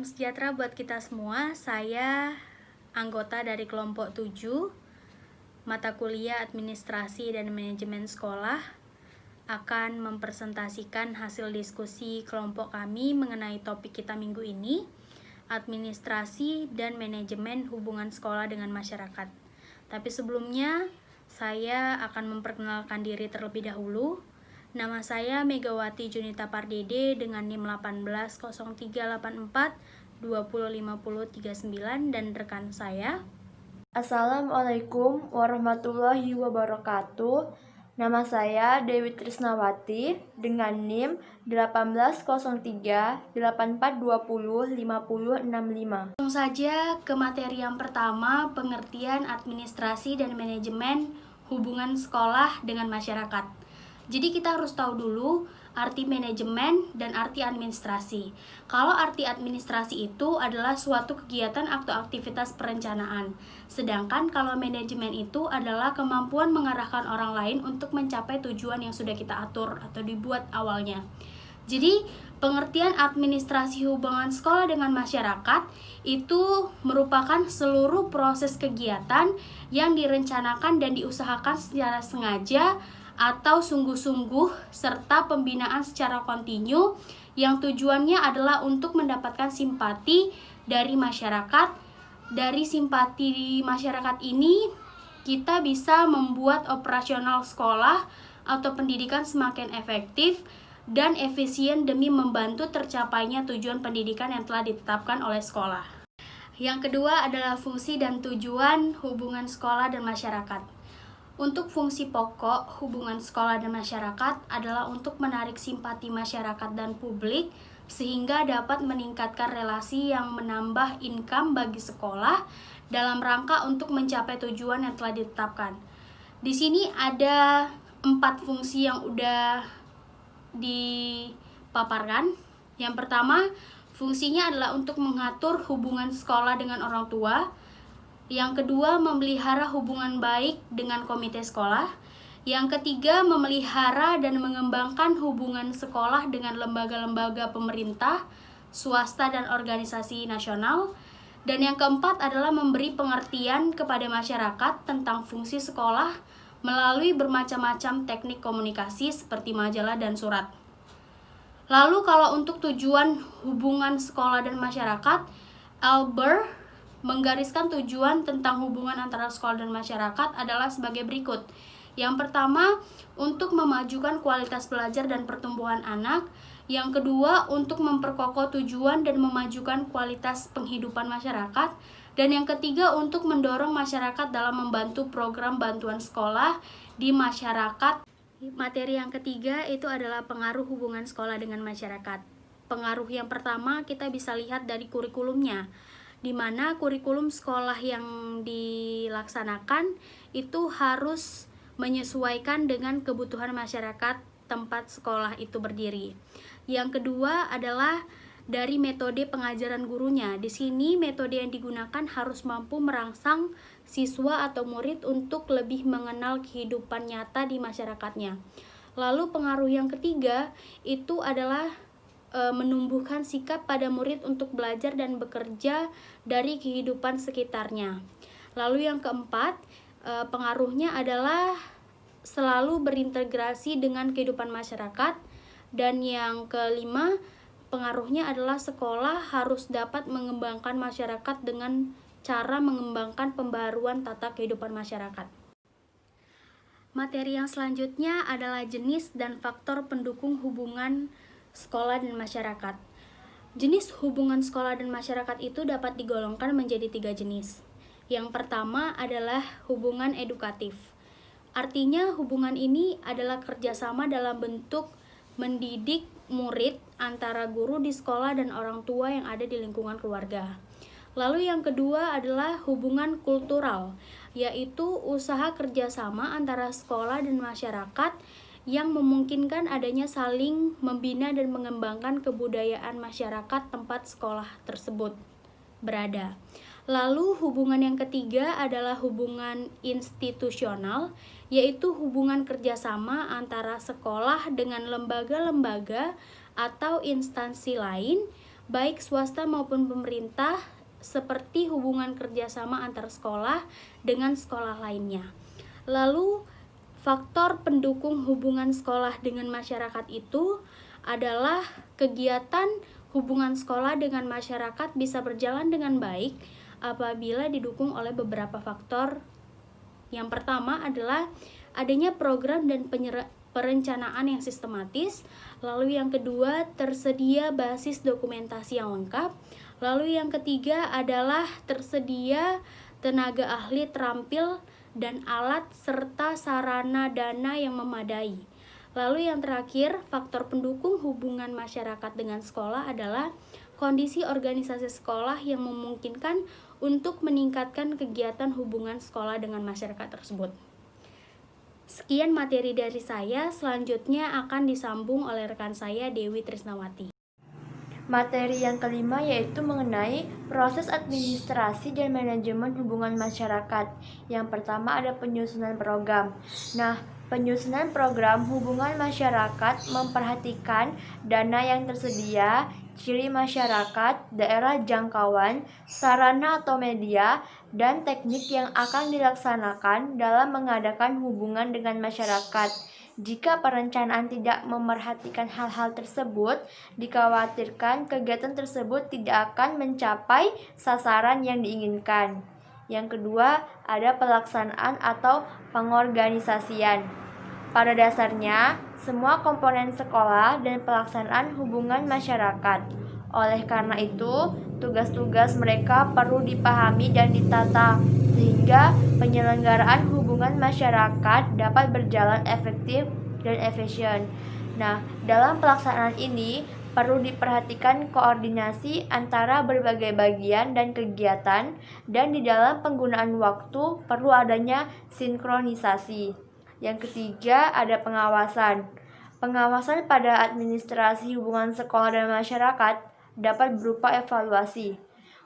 Salam sejahtera buat kita semua. Saya anggota dari kelompok 7 mata kuliah Administrasi dan Manajemen Sekolah akan mempresentasikan hasil diskusi kelompok kami mengenai topik kita minggu ini, Administrasi dan Manajemen Hubungan Sekolah dengan Masyarakat. Tapi sebelumnya, saya akan memperkenalkan diri terlebih dahulu. Nama saya Megawati Junita Pardede dengan NIM 180384205039 dan rekan saya. Assalamualaikum warahmatullahi wabarakatuh. Nama saya Dewi Trisnawati dengan NIM 180384205065. Langsung saja ke materi yang pertama, pengertian administrasi dan manajemen hubungan sekolah dengan masyarakat. Jadi kita harus tahu dulu arti manajemen dan arti administrasi. Kalau arti administrasi itu adalah suatu kegiatan atau aktivitas perencanaan. Sedangkan kalau manajemen itu adalah kemampuan mengarahkan orang lain untuk mencapai tujuan yang sudah kita atur atau dibuat awalnya. Jadi pengertian administrasi hubungan sekolah dengan masyarakat itu merupakan seluruh proses kegiatan yang direncanakan dan diusahakan secara sengaja atau sungguh-sungguh serta pembinaan secara kontinu yang tujuannya adalah untuk mendapatkan simpati dari masyarakat. Dari simpati masyarakat ini kita bisa membuat operasional sekolah atau pendidikan semakin efektif dan efisien demi membantu tercapainya tujuan pendidikan yang telah ditetapkan oleh sekolah. Yang kedua adalah fungsi dan tujuan hubungan sekolah dan masyarakat. Untuk fungsi pokok hubungan sekolah dan masyarakat adalah untuk menarik simpati masyarakat dan publik sehingga dapat meningkatkan relasi yang menambah income bagi sekolah dalam rangka untuk mencapai tujuan yang telah ditetapkan. Di sini ada 4 fungsi yang udah dipaparkan. Yang pertama, fungsinya adalah untuk mengatur hubungan sekolah dengan orang tua. Yang kedua, memelihara hubungan baik dengan komite sekolah. Yang ketiga, memelihara dan mengembangkan hubungan sekolah dengan lembaga-lembaga pemerintah, swasta, dan organisasi nasional. Dan yang keempat adalah memberi pengertian kepada masyarakat tentang fungsi sekolah melalui bermacam-macam teknik komunikasi seperti majalah dan surat. Lalu kalau untuk tujuan hubungan sekolah dan masyarakat, Albert menggariskan tujuan tentang hubungan antara sekolah dan masyarakat adalah sebagai berikut. Yang pertama, untuk memajukan kualitas belajar dan pertumbuhan anak. Yang kedua, untuk memperkokoh tujuan dan memajukan kualitas penghidupan masyarakat. Dan yang ketiga, untuk mendorong masyarakat dalam membantu program bantuan sekolah di masyarakat. Materi yang ketiga itu adalah pengaruh hubungan sekolah dengan masyarakat. Pengaruh yang pertama kita bisa lihat dari kurikulumnya, di mana kurikulum sekolah yang dilaksanakan itu harus menyesuaikan dengan kebutuhan masyarakat tempat sekolah itu berdiri. Yang kedua adalah dari metode pengajaran gurunya. Di sini metode yang digunakan harus mampu merangsang siswa atau murid untuk lebih mengenal kehidupan nyata di masyarakatnya. Lalu pengaruh yang ketiga itu adalah menumbuhkan sikap pada murid untuk belajar dan bekerja dari kehidupan sekitarnya. Lalu yang keempat, pengaruhnya adalah selalu berintegrasi dengan kehidupan masyarakat. Dan yang kelima, pengaruhnya adalah sekolah harus dapat mengembangkan masyarakat dengan cara mengembangkan pembaruan tata kehidupan masyarakat. Materi yang selanjutnya adalah jenis dan faktor pendukung hubungan sekolah dan masyarakat. Jenis hubungan sekolah dan masyarakat itu dapat digolongkan menjadi 3 jenis. Yang pertama adalah hubungan edukatif. Artinya hubungan ini adalah kerjasama dalam bentuk mendidik murid antara guru di sekolah dan orang tua yang ada di lingkungan keluarga. Lalu yang kedua adalah hubungan kultural, yaitu usaha kerjasama antara sekolah dan masyarakat yang memungkinkan adanya saling membina dan mengembangkan kebudayaan masyarakat tempat sekolah tersebut berada. Lalu hubungan yang ketiga adalah hubungan institusional, yaitu hubungan kerjasama antara sekolah dengan lembaga-lembaga atau instansi lain baik swasta maupun pemerintah, seperti hubungan kerjasama antar sekolah dengan sekolah lainnya. Lalu, faktor pendukung hubungan sekolah dengan masyarakat itu adalah kegiatan hubungan sekolah dengan masyarakat bisa berjalan dengan baik apabila didukung oleh beberapa faktor. Yang pertama adalah adanya program dan perencanaan yang sistematis. Lalu yang kedua, tersedia basis dokumentasi yang lengkap. Lalu yang ketiga adalah tersedia tenaga ahli terampil dan alat serta sarana dana yang memadai. Lalu yang terakhir, faktor pendukung hubungan masyarakat dengan sekolah adalah kondisi organisasi sekolah yang memungkinkan untuk meningkatkan kegiatan hubungan sekolah dengan masyarakat tersebut. Sekian materi dari saya, selanjutnya akan disambung oleh rekan saya Dewi Trisnawati. Materi yang kelima yaitu mengenai proses administrasi dan manajemen hubungan masyarakat. Yang pertama ada penyusunan program. Nah, penyusunan program hubungan masyarakat memperhatikan dana yang tersedia, ciri masyarakat, daerah jangkauan, sarana atau media, dan teknik yang akan dilaksanakan dalam mengadakan hubungan dengan masyarakat. Jika perencanaan tidak memerhatikan hal-hal tersebut, dikhawatirkan kegiatan tersebut tidak akan mencapai sasaran yang diinginkan. Yang kedua, ada pelaksanaan atau pengorganisasian. Pada dasarnya, semua komponen sekolah dan pelaksanaan hubungan masyarakat. Oleh karena itu, tugas-tugas mereka perlu dipahami dan ditata, sehingga penyelenggaraan hubungan masyarakat dapat berjalan efektif dan efisien. Nah, dalam pelaksanaan ini perlu diperhatikan koordinasi antara berbagai bagian dan kegiatan, dan di dalam penggunaan waktu perlu adanya sinkronisasi. Yang ketiga, ada pengawasan. Pengawasan pada administrasi hubungan sekolah dan masyarakat dapat berupa evaluasi.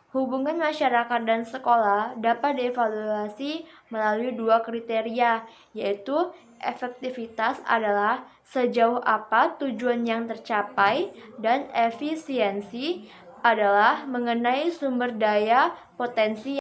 Hubungan masyarakat dan sekolah dapat dievaluasi melalui dua kriteria, yaitu efektivitas adalah sejauh apa tujuan yang tercapai, dan efisiensi adalah mengenai sumber daya potensi.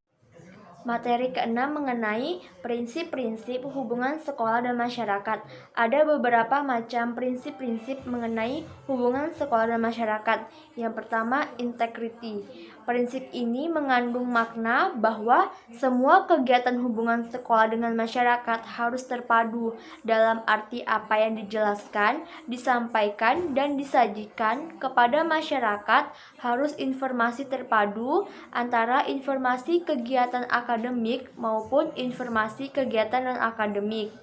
Materi keenam mengenai prinsip-prinsip hubungan sekolah dan masyarakat. Ada beberapa macam prinsip-prinsip mengenai hubungan sekolah dan masyarakat. Yang pertama, integrity. Prinsip ini mengandung makna bahwa semua kegiatan hubungan sekolah dengan masyarakat harus terpadu dalam arti apa yang dijelaskan, disampaikan, dan disajikan kepada masyarakat harus informasi terpadu antara informasi kegiatan akademik maupun informasi kegiatan non-akademik.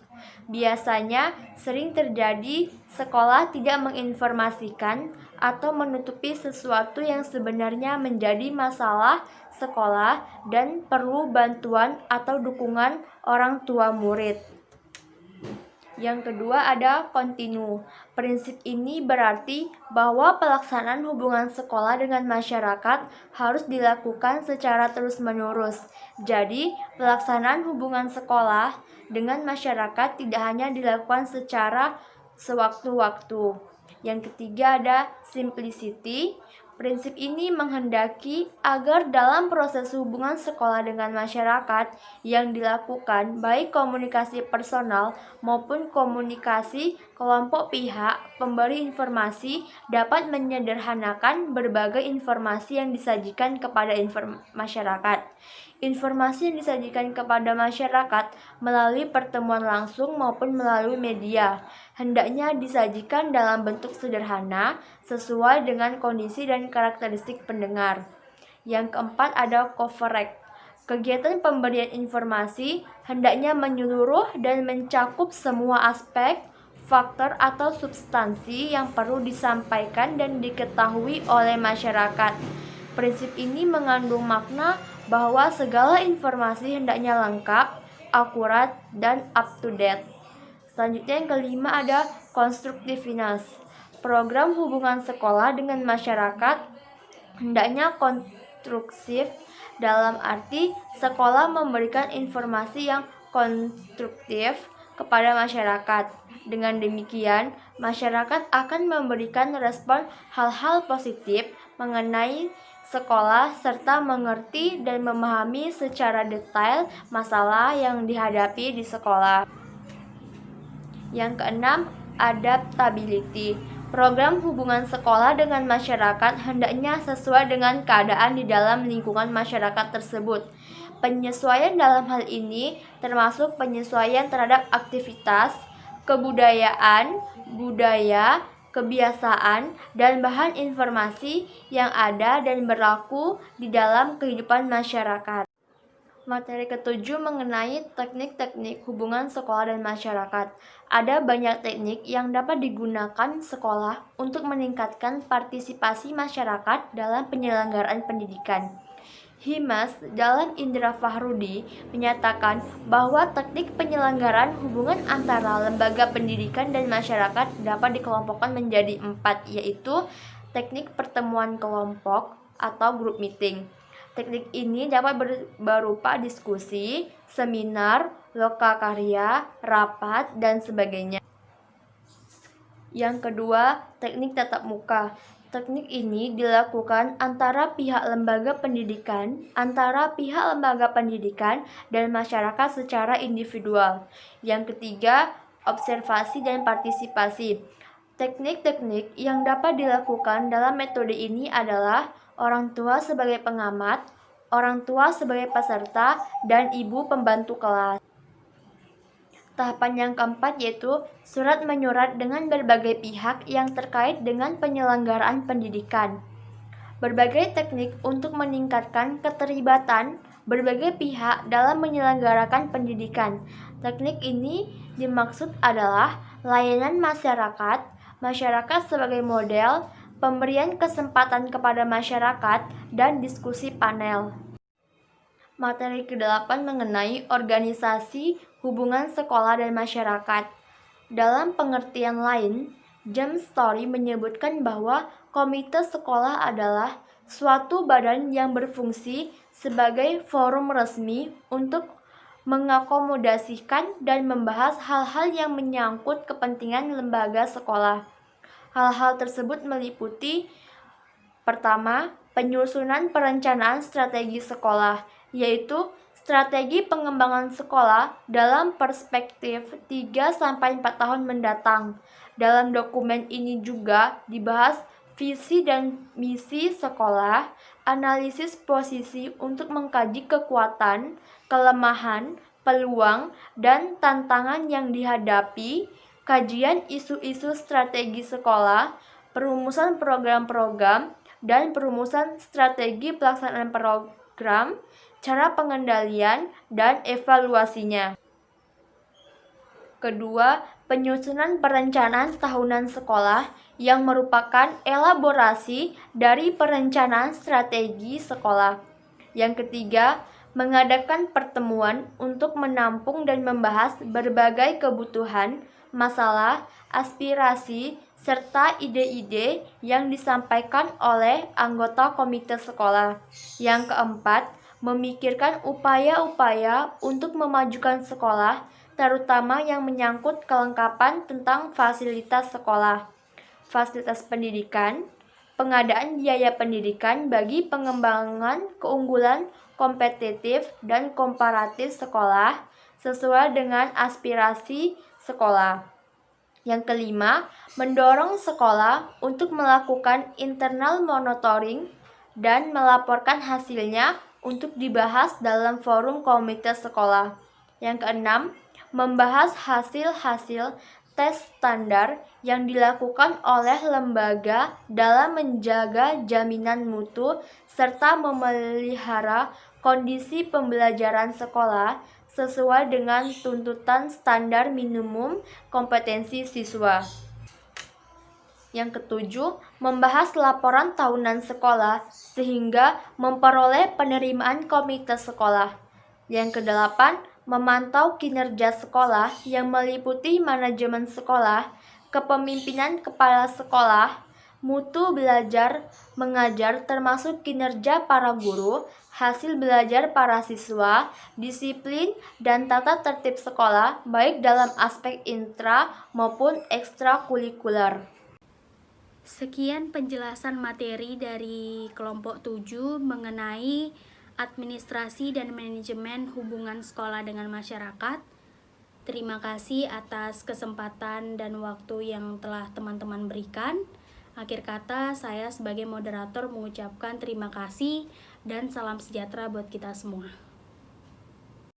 Biasanya sering terjadi sekolah tidak menginformasikan atau menutupi sesuatu yang sebenarnya menjadi masalah sekolah dan perlu bantuan atau dukungan orang tua murid. Yang kedua ada kontinu. Prinsip ini berarti bahwa pelaksanaan hubungan sekolah dengan masyarakat harus dilakukan secara terus-menerus. Jadi, pelaksanaan hubungan sekolah dengan masyarakat tidak hanya dilakukan secara sewaktu-waktu. Yang ketiga ada simplicity. Prinsip ini menghendaki agar dalam proses hubungan sekolah dengan masyarakat yang dilakukan, baik komunikasi personal maupun komunikasi kelompok pihak pemberi informasi, dapat menyederhanakan berbagai informasi yang disajikan kepada masyarakat. Informasi yang disajikan kepada masyarakat melalui pertemuan langsung maupun melalui media hendaknya disajikan dalam bentuk sederhana sesuai dengan kondisi dan karakteristik pendengar. Yang keempat ada coverage. Kegiatan pemberian informasi hendaknya menyeluruh dan mencakup semua aspek, faktor atau substansi yang perlu disampaikan dan diketahui oleh masyarakat. Prinsip ini mengandung makna bahwa segala informasi hendaknya lengkap, akurat, dan up-to-date. Selanjutnya yang kelima ada konstruktivitas. Program hubungan sekolah dengan masyarakat hendaknya konstruktif dalam arti sekolah memberikan informasi yang konstruktif kepada masyarakat. Dengan demikian, masyarakat akan memberikan respon hal-hal positif mengenai sekolah serta mengerti dan memahami secara detail masalah yang dihadapi di sekolah. Yang keenam, adaptability. Program hubungan sekolah dengan masyarakat hendaknya sesuai dengan keadaan di dalam lingkungan masyarakat tersebut. Penyesuaian dalam hal ini termasuk penyesuaian terhadap aktivitas, kebudayaan, budaya, kebiasaan, dan bahan informasi yang ada dan berlaku di dalam kehidupan masyarakat. Materi ketujuh mengenai teknik-teknik hubungan sekolah dan masyarakat. Ada banyak teknik yang dapat digunakan sekolah untuk meningkatkan partisipasi masyarakat dalam penyelenggaraan pendidikan. Himas Dahlan Indra Fahrudi menyatakan bahwa teknik penyelenggaraan hubungan antara lembaga pendidikan dan masyarakat dapat dikelompokkan menjadi 4, yaitu teknik pertemuan kelompok atau group meeting. Teknik ini dapat berupa diskusi, seminar, lokakarya, rapat, dan sebagainya. Yang kedua, teknik tatap muka. Teknik ini dilakukan antara pihak lembaga pendidikan dan masyarakat secara individual. Yang ketiga, observasi dan partisipasi. Teknik-teknik yang dapat dilakukan dalam metode ini adalah orang tua sebagai pengamat, orang tua sebagai peserta, dan ibu pembantu kelas. Tahapan yang keempat yaitu surat menyurat dengan berbagai pihak yang terkait dengan penyelenggaraan pendidikan. Berbagai teknik untuk meningkatkan keterlibatan berbagai pihak dalam menyelenggarakan pendidikan. Teknik ini dimaksud adalah layanan masyarakat sebagai model, pemberian kesempatan kepada masyarakat, dan diskusi panel. Materi ke-8 mengenai organisasi hubungan sekolah dan masyarakat. Dalam pengertian lain, James Story menyebutkan bahwa komite sekolah adalah suatu badan yang berfungsi sebagai forum resmi untuk mengakomodasikan dan membahas hal-hal yang menyangkut kepentingan lembaga sekolah. Hal-hal tersebut meliputi: pertama, penyusunan perencanaan strategi sekolah, yaitu strategi pengembangan sekolah dalam perspektif 3-4 tahun mendatang. Dalam dokumen ini juga dibahas visi dan misi sekolah, analisis posisi untuk mengkaji kekuatan, kelemahan, peluang, dan tantangan yang dihadapi, kajian isu-isu strategi sekolah, perumusan program-program, dan perumusan strategi pelaksanaan program, cara pengendalian, dan evaluasinya. Kedua, penyusunan perencanaan tahunan sekolah yang merupakan elaborasi dari perencanaan strategi sekolah. Yang ketiga, mengadakan pertemuan untuk menampung dan membahas berbagai kebutuhan, masalah, aspirasi, serta ide-ide yang disampaikan oleh anggota komite sekolah. Yang keempat, memikirkan upaya-upaya untuk memajukan sekolah, terutama yang menyangkut kelengkapan tentang fasilitas sekolah, fasilitas pendidikan, pengadaan biaya pendidikan bagi pengembangan keunggulan kompetitif dan komparatif sekolah sesuai dengan aspirasi sekolah. Yang kelima, mendorong sekolah untuk melakukan internal monitoring dan melaporkan hasilnya untuk dibahas dalam forum komite sekolah. Yang keenam, membahas hasil-hasil tes standar yang dilakukan oleh lembaga dalam menjaga jaminan mutu serta memelihara kondisi pembelajaran sekolah sesuai dengan tuntutan standar minimum kompetensi siswa. Yang ketujuh, membahas laporan tahunan sekolah sehingga memperoleh penerimaan komite sekolah. Yang kedelapan, memantau kinerja sekolah yang meliputi manajemen sekolah, kepemimpinan kepala sekolah, mutu belajar mengajar termasuk kinerja para guru, hasil belajar para siswa, disiplin, dan tata tertib sekolah baik dalam aspek intra maupun ekstrakurikuler. Sekian penjelasan materi dari kelompok 7 mengenai administrasi dan manajemen hubungan sekolah dengan masyarakat. Terima kasih atas kesempatan dan waktu yang telah teman-teman berikan. Akhir kata, saya sebagai moderator mengucapkan terima kasih dan salam sejahtera buat kita semua.